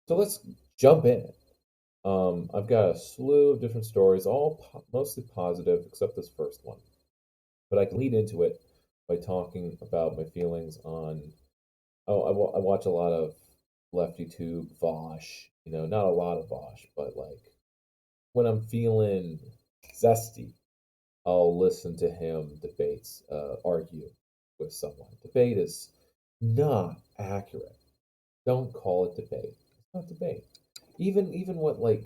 So let's jump in. I've got a slew of different stories, all mostly positive, except this first one. But I can lead into it by talking about my feelings on. Oh, I watch a lot of Lefty Tube, Vosh. Not a lot of Vosh, but like when I'm feeling zesty, I'll listen to him debates, argue with someone. Debate is not accurate. Don't call it debate. It's not debate. Even what like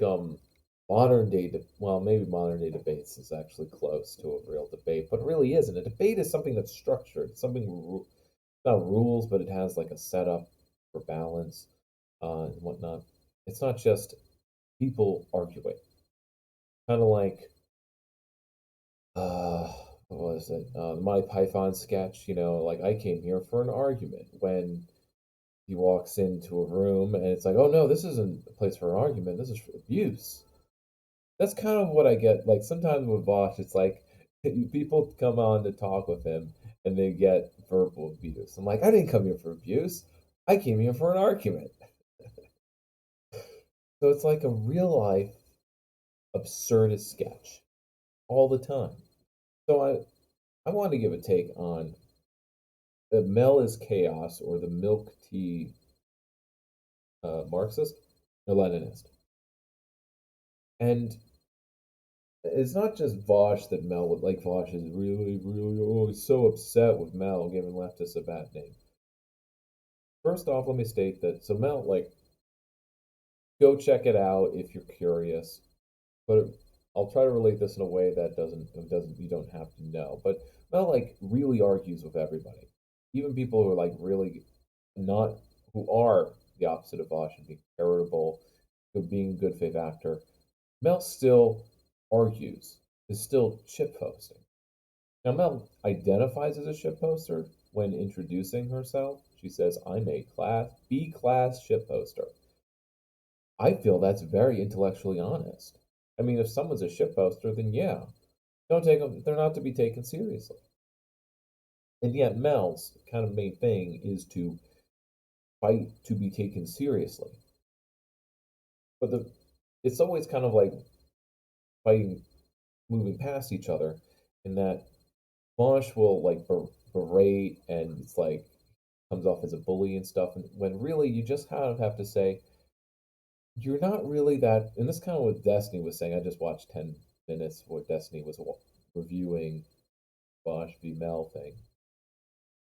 modern day well, maybe modern day debates is actually close to a real debate, but it really isn't. A debate is something that's structured, something not rules, but it has like a setup for balance and whatnot. It's not just people arguing. Kind of like uh what was it? The Monty Python sketch, like I came here for an argument when he walks into a room and it's like, oh no, this isn't a place for an argument. This is for abuse. That's kind of what I get. Like sometimes with Vosh, it's like people come on to talk with him and they get verbal abuse. I'm like, I didn't come here for abuse. I came here for an argument. So it's like a real life absurdist sketch all the time. So I want to give a take on the Mel is chaos or the milk tea Marxist or Leninist. And it's not just Vosh that Mel would like. Vosh is really, always so upset with Mel giving leftists a bad name. First off, let me state that so Mel, like, go check it out if you're curious. But I'll try to relate this in a way that doesn't you don't have to know. But Mel like really argues with everybody, even people who are like really not who are the opposite of Vosh and being charitable, being a good faith actor. Mel still argues, is still shit posting. Now, Mel identifies as a shitposter when introducing herself. She says, I'm a B class shitposter. I feel that's very intellectually honest. I mean, if someone's a shitposter, then yeah, don't take them, they're not to be taken seriously. And yet, Mel's kind of main thing is to fight to be taken seriously. But it's always kind of like fighting, moving past each other, in that Mosh will like berate and it's like comes off as a bully and stuff. And when really you just kind of have to say, you're not really that. And this kind of what Destiny was saying. I just watched 10 minutes where Destiny was reviewing Bosch v. Mel thing.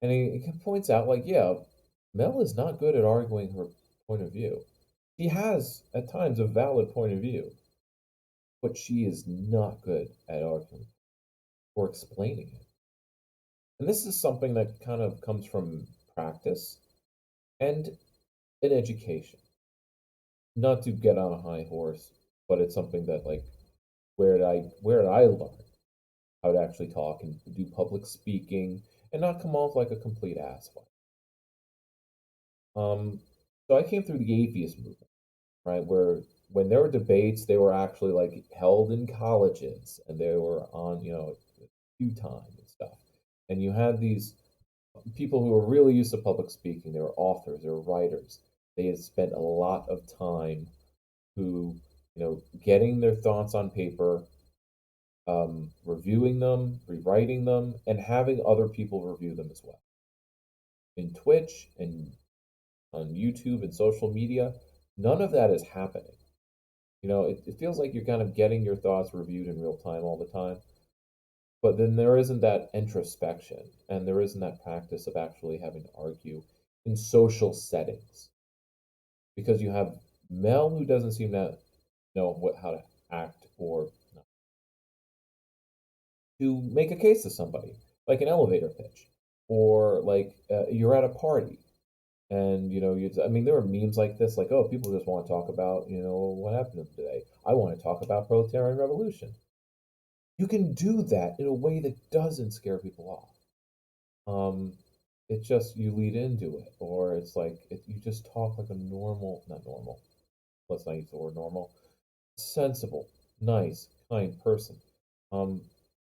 And he points out, like, yeah, Mel is not good at arguing her point of view. She has, at times, a valid point of view, but she is not good at arguing or explaining it. And this is something that kind of comes from practice and an education. Not to get on a high horse, but it's something that like where did I learn how to actually talk and do public speaking and not come off like a complete asshole. Um, so I came through the atheist movement, right? Where when there were debates, they were actually like held in colleges and they were on, Q time and stuff. And you had these people who were really used to public speaking. They were authors, they were writers. They had spent a lot of time who, getting their thoughts on paper, reviewing them, rewriting them, and having other people review them as well. In Twitch and on YouTube and social media, none of that is happening. It feels like you're kind of getting your thoughts reviewed in real time all the time, but then there isn't that introspection and there isn't that practice of actually having to argue in social settings because you have Mel who doesn't seem to know how to act or to make a case to somebody, like an elevator pitch, or like you're at a party, and I mean, there are memes like this, like, oh, people just want to talk about, what happened today. I want to talk about proletarian revolution. You can do that in a way that doesn't scare people off. Um, it's just you lead into it, or it's like you just talk like a normal, not normal. Let's not use the word normal. Sensible, nice, kind person. Um,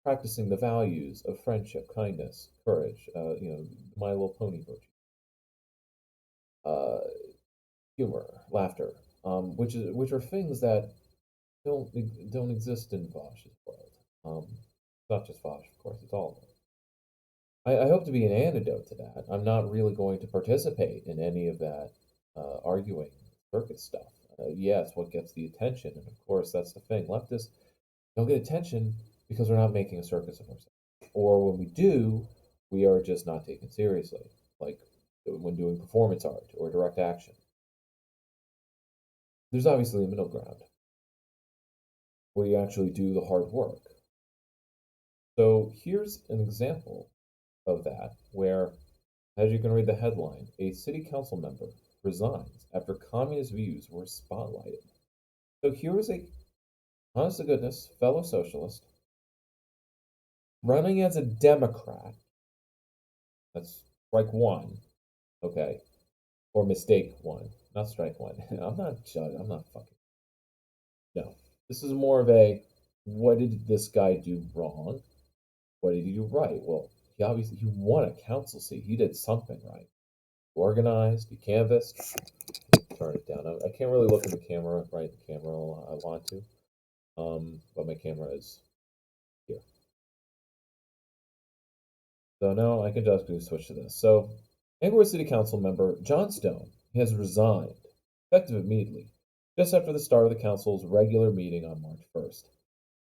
Practicing the values of friendship, kindness, courage, My Little Pony virtue, uh, humor, laughter. which are things that don't exist in Vosh's world. Not just Vosh, of course, it's all of them. I hope to be an antidote to that. I'm not really going to participate in any of that arguing circus stuff. Yeah, it's what gets the attention, and of course, that's the thing. Leftists don't get attention because we're not making a circus of ourselves, or when we do, we are just not taken seriously, like when doing performance art or direct action. There's obviously a middle ground where you actually do the hard work. So here's an example of that where, as you can read the headline, a city council member resigns after communist views were spotlighted. So here is a, honest to goodness, fellow socialist running as a Democrat. That's strike one, okay? Or mistake one, not strike one. I'm not judging, I'm not fucking. No. This is more of a, what did this guy do wrong? What did he do right? Well, he won a council seat. He did something right. Organized, he canvassed. Turn it down. I can't really look at the camera, right? The camera I want to. But my camera is here. So now I can just switch to this. So, Angora City Council member John Stone has resigned, effective immediately, just after the start of the council's regular meeting on March 1st.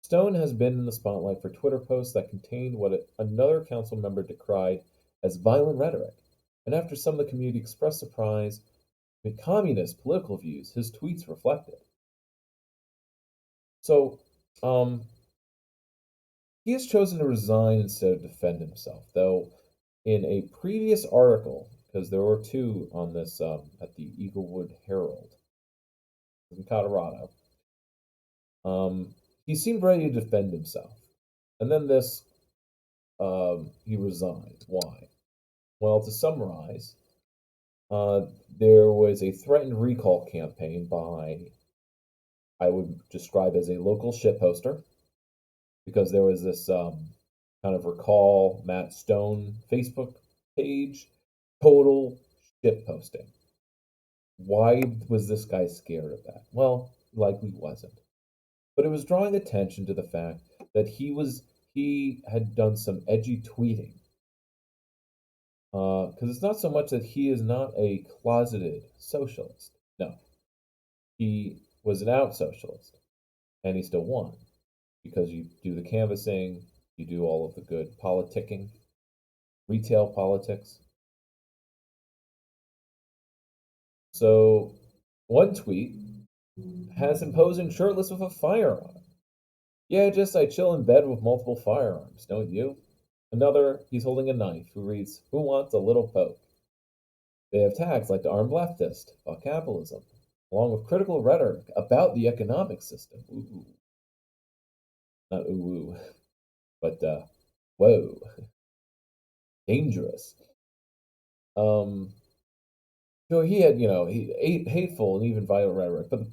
Stone has been in the spotlight for Twitter posts that contained what another council member decried as violent rhetoric, and after some of the community expressed surprise with communist political views his tweets reflected. So, um, he has chosen to resign instead of defend himself, though in a previous article, because there were two on this at the Eaglewood Herald in Colorado, he seemed ready to defend himself. And then he resigned. Why? Well, to summarize, there was a threatened recall campaign by, I would describe as a local shitposter, because there was this kind of recall Matt Stone Facebook page, total shitposting. Why was this guy scared of that? Well, likely wasn't. But it was drawing attention to the fact that he had done some edgy tweeting. Because it's not so much that he is not a closeted socialist. No, he was an out socialist, and he still won because you do the canvassing, you do all of the good politicking, retail politics. So, one tweet has him posing shirtless with a firearm. Yeah, just I chill in bed with multiple firearms, don't you? Another, he's holding a knife, who reads, Who wants a little poke? They have tags like the armed leftist, fuck capitalism, along with critical rhetoric about the economic system. Ooh, not ooh, but whoa, dangerous. Um, so he had, hateful and even violent rhetoric. But the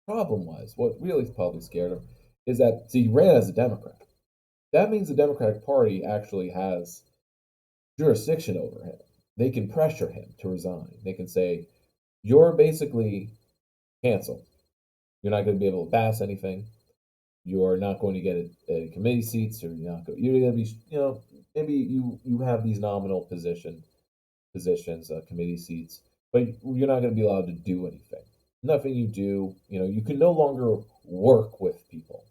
problem was, what really probably scared him is that, see, he ran as a Democrat. That means the Democratic Party actually has jurisdiction over him. They can pressure him to resign. They can say, you're basically canceled. You're not going to be able to pass anything. You're not going to get committee seats, or you're going to be, maybe you have these nominal positions, committee seats, but you're not going to be allowed to do anything. Nothing you do, you can no longer work with people,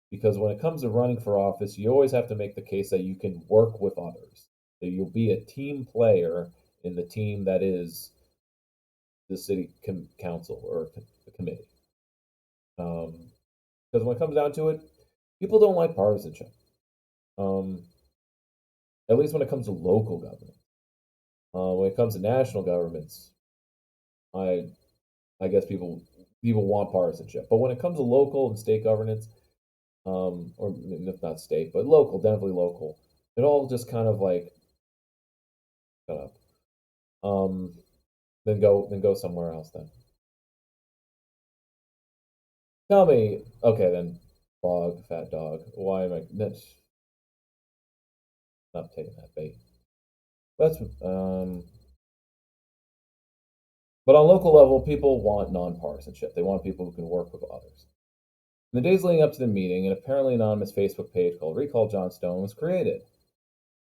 because when it comes to running for office, you always have to make the case that you can work with others, that you'll be a team player in the team that is the city council or the committee. Because when it comes down to it, people don't like partisanship. Um, at least when it comes to local government. When it comes to national governments, I I guess people want partisanship. But when it comes to local and state governance, or if not state, but local, definitely local, it all just kind of like shut up. Um, then go somewhere else. Then tell me, okay, then dog, fat dog. Why am I not, not, taking that bait? Let's But on local level, people want nonpartisanship. They want people who can work with others. In the days leading up to the meeting, an apparently anonymous Facebook page called Recall John Stone was created.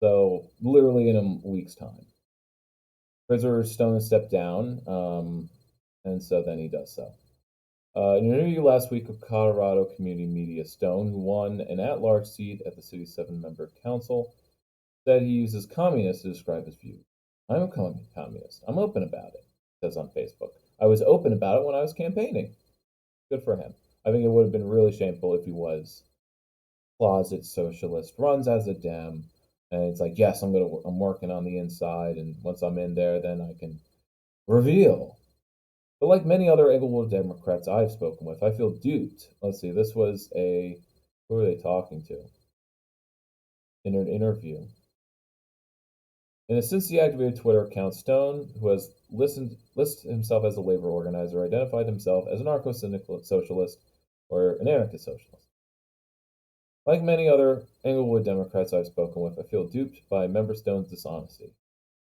So, literally in a week's time. Prisoner Stone stepped down, and so then he does so. In an interview last week with Colorado Community Media, Stone, who won an at large seat at the city's 7 member council, said he uses communist to describe his views. I'm a communist. I'm open about it, he says on Facebook. I was open about it when I was campaigning. Good for him. I think it would have been really shameful if he was closet socialist, runs as a Dem, and it's like, yes, I'm working on the inside, and once I'm in there, then I can reveal. But like many other Englewood Democrats I've spoken with, I feel duped. Let's see, this was a who are they talking to in an interview? In a since deactivated Twitter account, Stone, who has listed himself as a labor organizer, identified himself as an anarcho socialist or an anarchist socialist. Like many other Englewood Democrats I've spoken with, I feel duped by Member Stone's dishonesty.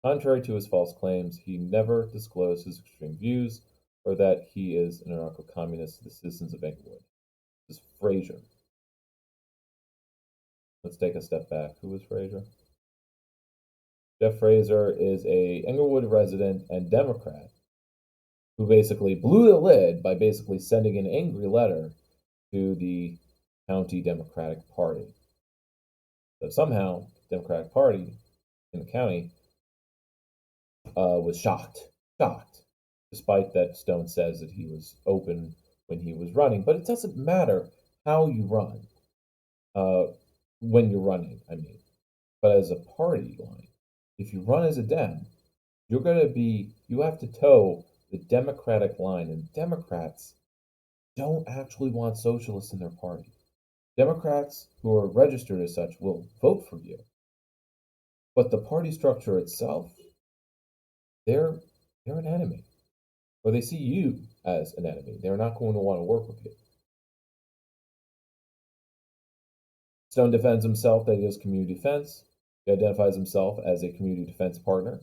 Contrary to his false claims, he never disclosed his extreme views or that he is an anarcho communist to the citizens of Englewood. This is Fraser. Let's take a step back. Who is Fraser? Jeff Fraser is a Englewood resident and Democrat who basically blew the lid by basically sending an angry letter to the county Democratic Party. So somehow, the Democratic Party in the county was shocked, despite that Stone says that he was open when he was running. But it doesn't matter how you run uh, when you're running, I mean. But as a party line, if you run as a Dem, you have to toe the Democratic line. And Democrats don't actually want socialists in their party. Democrats who are registered as such will vote for you. But the party structure itself, they're they're an enemy. Or they see you as an enemy. They're not going to want to work with you. Stone defends himself that he does community defense. He identifies himself as a community defense partner,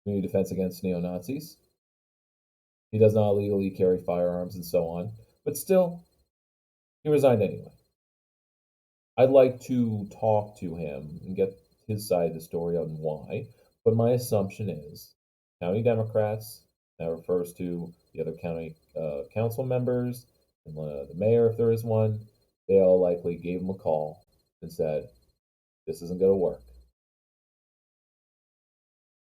community defense against neo Nazis. He does not illegally carry firearms and so on. But still, he resigned anyway. I'd like to talk to him and get his side of the story on why, but my assumption is county Democrats, that refers to the other county council members and the mayor, if there is one, they all likely gave him a call and said, this isn't going to work.